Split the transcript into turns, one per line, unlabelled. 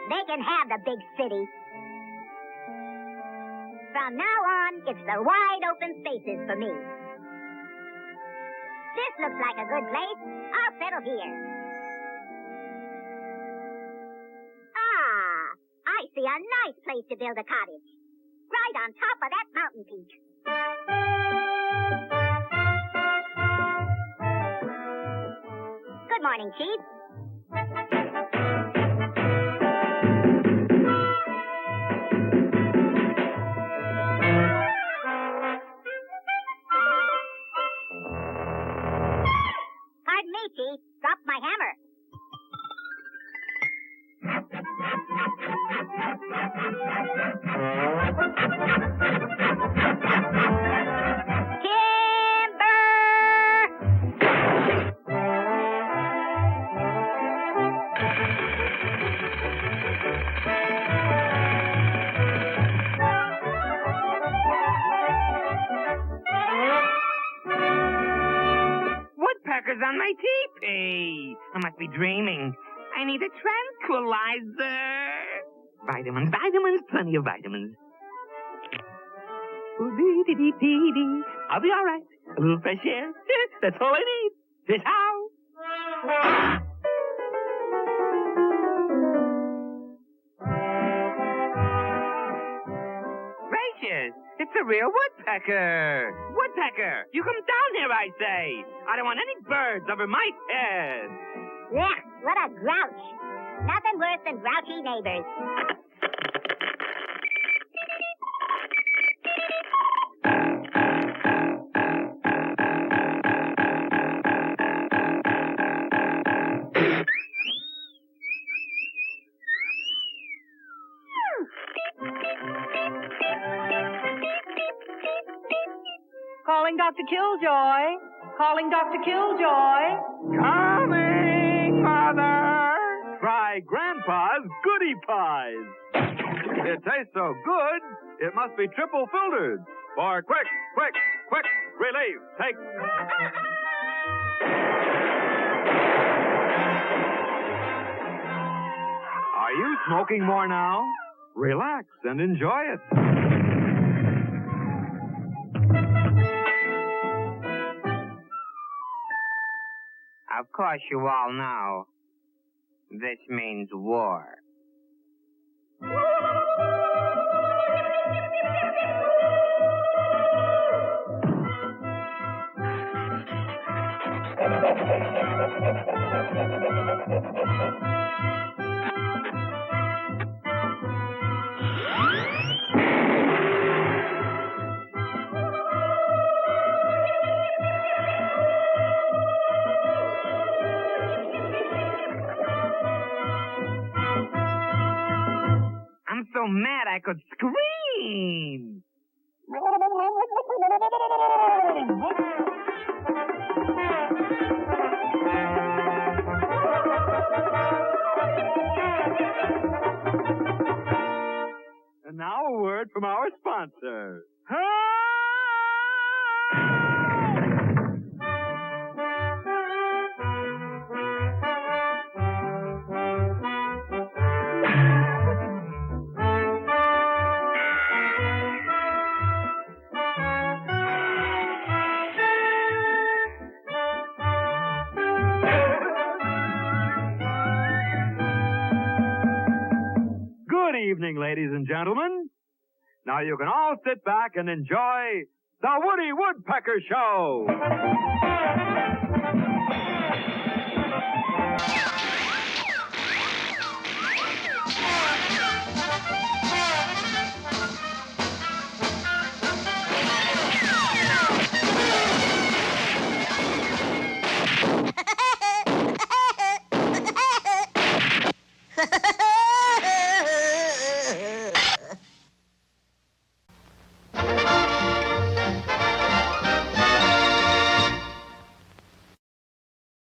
They can have the big city. From now on, it's the wide open spaces for me. This looks like a good place. I'll settle here. Ah, I see a nice place to build a cottage. Right on top of that mountain peak. Good morning, Chief. Pardon me, Chief. Dropped my hammer.
Woodpecker's on my tepee. I must be dreaming. I need a tranquilizer. Vitamins, plenty of vitamins. Ooh-dee-dee-dee-dee-dee. I'll be all right. A little fresh air. That's all I need. Fish how? Gracious, it's a real woodpecker. Woodpecker, you come down here, I say. I don't want any birds over my head.
Ugh, what a grouch. Nothing worse than grouchy neighbors.
Calling Dr. Killjoy. Calling Dr. Killjoy.
Coming, Mother! Try Grandpa's Goody Pies. It tastes so good, it must be triple filtered. For quick relief, take... Are you smoking more now? Relax and enjoy it.
Of course you all know. This means war. I'm so mad I could scream.
And now a word from our sponsor. Good evening, ladies and gentlemen. Now you can all sit back and enjoy the Woody Woodpecker Show.